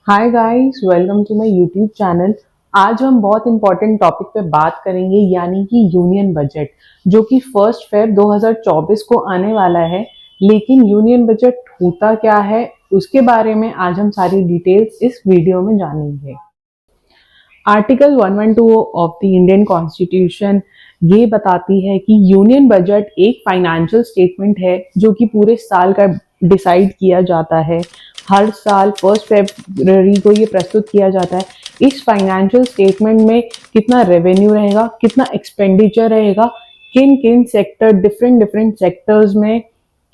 Hi guys, welcome to my YouTube channel. आज हम बहुत इंपॉर्टेंट टॉपिक पे बात करेंगे यानी कि यूनियन बजट, जो कि 1 फेब 2024 को आने वाला है। लेकिन यूनियन बजट होता क्या है, उसके बारे में आज हम सारी डिटेल्स इस वीडियो में जानेंगे। Article 112 of the Indian constitution ये बताती है कि यूनियन बजट एक फाइनेंशियल स्टेटमेंट है जो कि पूरे साल का डिसाइड किया जाता है। हर साल 1 फरवरी को ये प्रस्तुत किया जाता है। इस फाइनेंशियल स्टेटमेंट में कितना रेवेन्यू रहेगा, कितना एक्सपेंडिचर रहेगा, किन किन सेक्टर, डिफरेंट डिफरेंट सेक्टर्स में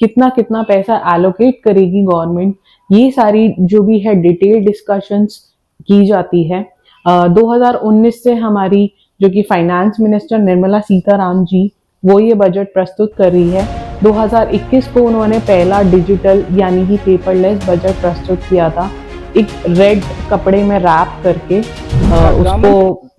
कितना कितना पैसा एलोकेट करेगी गवर्नमेंट, ये सारी जो भी है डिटेल डिस्कशंस की जाती है। 2019 से हमारी जो कि फाइनेंस मिनिस्टर निर्मला सीताराम जी, वो ये बजट प्रस्तुत कर रही है। 2021 को उन्होंने पहला डिजिटल यानी कि पेपरलेस बजट प्रस्तुत किया था, एक रेड कपड़े में रैप करके। उसको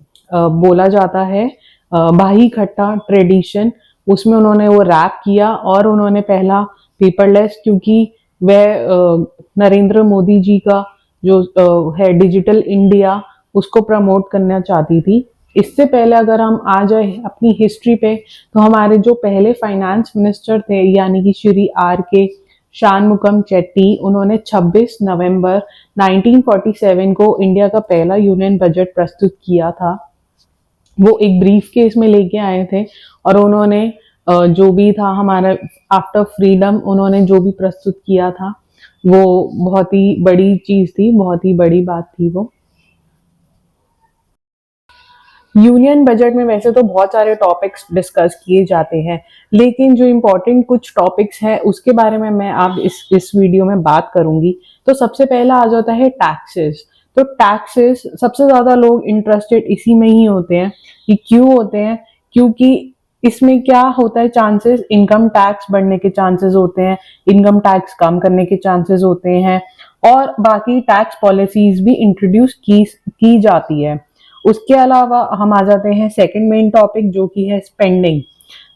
बोला जाता है भाई खट्टा ट्रेडिशन। उसमें उन्होंने वो रैप किया और उन्होंने पहला पेपरलेस, क्योंकि वह नरेंद्र मोदी जी का जो है डिजिटल इंडिया, उसको प्रमोट करना चाहती थी। इससे पहले अगर हम आ जाए अपनी हिस्ट्री पे, तो हमारे जो पहले फाइनेंस मिनिस्टर थे यानी कि श्री आर के शानमुगम चेट्टी, उन्होंने 26 नवंबर 1947 को इंडिया का पहला यूनियन बजट प्रस्तुत किया था। वो एक ब्रीफ केस में लेके आए थे और उन्होंने जो भी था हमारा आफ्टर फ्रीडम, उन्होंने जो भी प्रस्तुत किया था वो बहुत ही बड़ी चीज थी, बहुत ही बड़ी बात थी वो। यूनियन बजट में वैसे तो बहुत सारे टॉपिक्स डिस्कस किए जाते हैं, लेकिन जो इम्पोर्टेंट कुछ टॉपिक्स हैं उसके बारे में मैं आप इस वीडियो में बात करूंगी। तो सबसे पहला आ जाता है टैक्सेस। तो टैक्सेस सबसे ज्यादा लोग इंटरेस्टेड इसी में ही होते हैं कि क्यों होते हैं, क्योंकि इसमें क्या होता है, चांसेस इनकम टैक्स बढ़ने के चांसेस होते हैं, इनकम टैक्स कम करने के चांसेस होते हैं, और बाकी टैक्स पॉलिसीज भी इंट्रोड्यूस की जाती है। उसके अलावा हम आ जाते हैं सेकंड मेन टॉपिक, जो कि है स्पेंडिंग।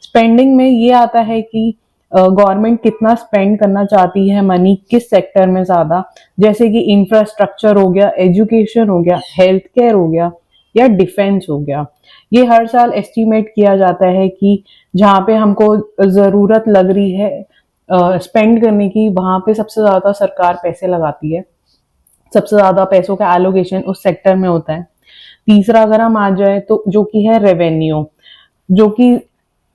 स्पेंडिंग में ये आता है कि गवर्नमेंट कितना स्पेंड करना चाहती है मनी, किस सेक्टर में ज्यादा, जैसे कि इंफ्रास्ट्रक्चर हो गया, एजुकेशन हो गया, हेल्थ केयर हो गया, या डिफेंस हो गया। ये हर साल एस्टिमेट किया जाता है कि जहाँ पे हमको जरूरत लग रही है स्पेंड करने की, वहां पे सबसे ज्यादा सरकार पैसे लगाती है, सबसे ज्यादा पैसों का एलोकेशन उस सेक्टर में होता है। तीसरा अगर हम आ जाए तो जो कि है रेवेन्यू, जो कि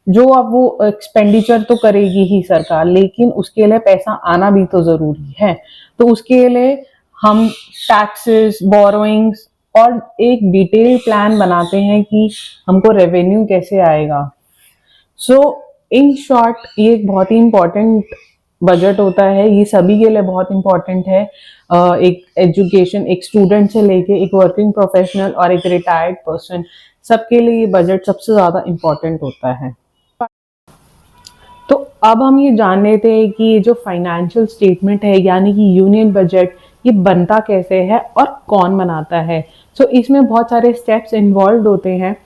जो अब वो एक्सपेंडिचर तो करेगी ही सरकार, लेकिन उसके लिए पैसा आना भी तो जरूरी है। तो उसके लिए हम टैक्सेस, बोरोइंग्स और एक डिटेल प्लान बनाते हैं कि हमको रेवेन्यू कैसे आएगा। सो इन शॉर्ट ये एक बहुत ही इम्पोर्टेंट बजट होता है, ये सभी के लिए बहुत इम्पोर्टेंट है। एक एजुकेशन, एक स्टूडेंट से लेके एक वर्किंग प्रोफेशनल और एक रिटायर्ड पर्सन, सबके लिए ये बजट सबसे ज्यादा इम्पोर्टेंट होता है। तो अब हम ये जान लेते हैं कि ये जो फाइनेंशियल स्टेटमेंट है यानी कि यूनियन बजट, ये बनता कैसे है और कौन बनाता है। सो इसमें बहुत सारे स्टेप्स इन्वॉल्व होते हैं।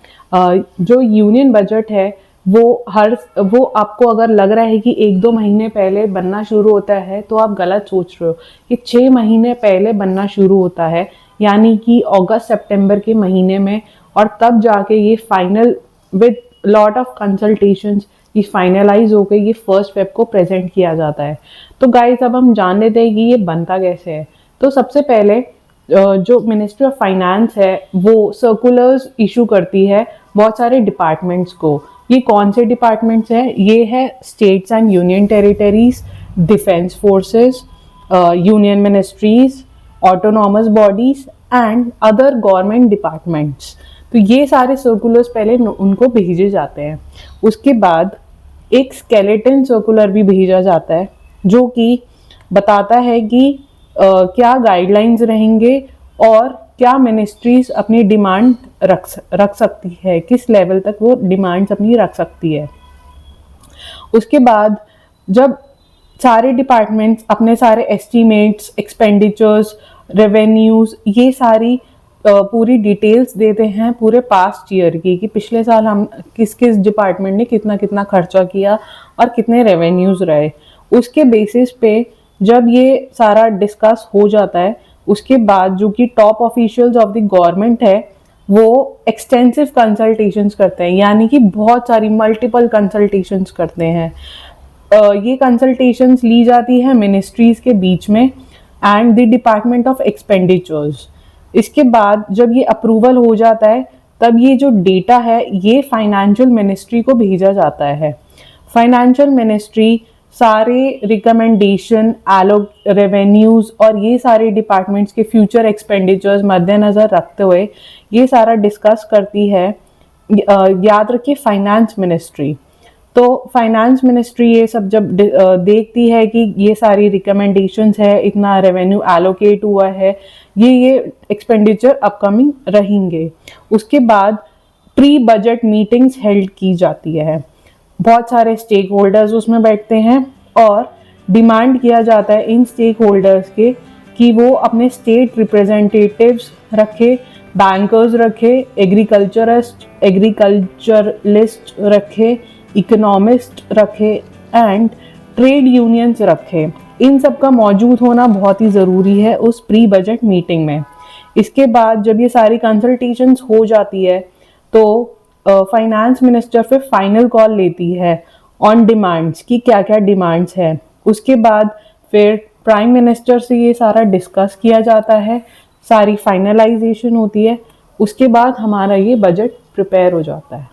जो यूनियन बजट है वो आपको अगर लग रहा है कि 1-2 महीने पहले बनना शुरू होता है, तो आप गलत सोच रहे हो। कि 6 महीने पहले बनना शुरू होता है, यानी कि अगस्त सितंबर के महीने में, और तब जाके ये final with lot of consultations ये फाइनलाइज होकर ये 1 फेब को प्रेजेंट किया जाता है। तो गाइस अब हम जान लेते हैं कि ये बनता कैसे है। तो सबसे पहले जो मिनिस्ट्री ऑफ फाइनेंस है वो सर्कुलर्स इशू करती है बहुत सारे डिपार्टमेंट्स को। ये कौन से डिपार्टमेंट्स हैं? ये है states and union territories, defence forces, union ministries, autonomous bodies and other government departments. तो ये सारे सर्कुलर्स पहले उनको भेजे जाते हैं। उसके बाद एक स्केलेटन सर्कुलर भी भेजा जाता है, जो कि बताता है कि क्या गाइडलाइंस रहेंगे और क्या मिनिस्ट्रीज अपनी डिमांड रख सकती है, किस लेवल तक वो डिमांड्स अपनी रख सकती है। उसके बाद जब सारे डिपार्टमेंट्स अपने सारे एस्टीमेट्स, एक्सपेंडिचर्स, रेवेन्यूज, ये सारी पूरी डिटेल्स देते हैं पूरे पास्ट ईयर की, कि पिछले साल हम किस किस डिपार्टमेंट ने कितना कितना खर्चा किया और कितने रेवेन्यूज रहे। उसके बेसिस पे जब ये सारा डिस्कस हो जाता है, उसके बाद जो कि top officials of the government है वो एक्सटेंसिव कंसल्टेशंस करते हैं, यानी कि बहुत सारी मल्टीपल कंसल्टेशंस करते हैं। ये कंसल्टेशंस ली जाती है मिनिस्ट्रीज के बीच में and the department of expenditures. इसके बाद जब ये अप्रूवल हो जाता है तब ये जो डेटा है ये फाइनेंशियल मिनिस्ट्री को भेजा जाता है। फाइनेंशियल मिनिस्ट्री सारे रिकमेंडेशन, रेवेन्यूज और ये सारे डिपार्टमेंट्स के फ्यूचर एक्सपेंडिचर्स मद्देनजर रखते हुए ये सारा डिस्कस करती है। याद रखिए फाइनेंस मिनिस्ट्री। तो फाइनेंस मिनिस्ट्री ये सब जब देखती है कि ये सारी रिकमेंडेशंस है, इतना रेवेन्यू एलोकेट हुआ है, ये एक्सपेंडिचर अपकमिंग रहेंगे, उसके बाद प्री बजट मीटिंग्स हेल्ड की जाती है। बहुत सारे स्टेक होल्डर्स उसमें बैठते हैं और डिमांड किया जाता है इन स्टेक होल्डर्स के कि वो अपने स्टेट रिप्रेजेंटेटिव्स रखे, बैंकर्स रखे, एग्रीकल्चरलिस्ट रखे, इकोनॉमिस्ट रखे एंड ट्रेड यूनियंस रखे। इन सब का मौजूद होना बहुत ही ज़रूरी है उस प्री बजट मीटिंग में। इसके बाद जब ये सारी कंसल्टेशंस हो जाती है तो फाइनेंस मिनिस्टर फिर फाइनल कॉल लेती है ऑन डिमांड्स की क्या क्या डिमांड्स है। उसके बाद फिर प्राइम मिनिस्टर से ये सारा डिस्कस किया जाता है, सारी फाइनलाइजेशन होती है, उसके बाद हमारा ये बजट प्रिपेयर हो जाता है।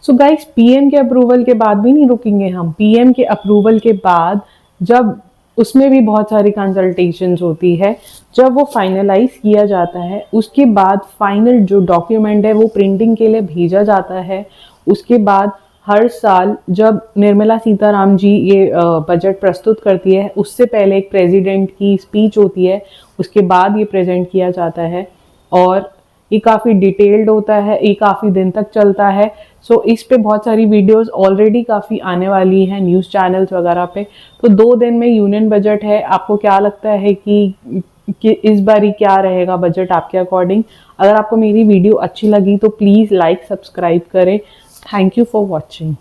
सो गाइस, पीएम के अप्रूवल के बाद भी नहीं रुकेंगे हम। पीएम के अप्रूवल के बाद जब उसमें भी बहुत सारी कंसल्टेशंस होती है, जब वो फाइनलाइज किया जाता है उसके बाद फाइनल जो डॉक्यूमेंट है वो प्रिंटिंग के लिए भेजा जाता है। उसके बाद हर साल जब निर्मला सीताराम जी ये बजट प्रस्तुत करती है उससे पहले एक प्रेसिडेंट की स्पीच होती है, उसके बाद ये प्रेजेंट किया जाता है और ये काफ़ी डिटेल्ड होता है, ये काफ़ी दिन तक चलता है। सो इस पे बहुत सारी वीडियोस ऑलरेडी काफ़ी आने वाली हैं न्यूज़ चैनल्स वगैरह पे। तो 2 दिन में यूनियन बजट है। आपको क्या लगता है कि इस बारी क्या रहेगा बजट आपके अकॉर्डिंग? अगर आपको मेरी वीडियो अच्छी लगी तो प्लीज़ लाइक सब्सक्राइब करें। Thank you for watching.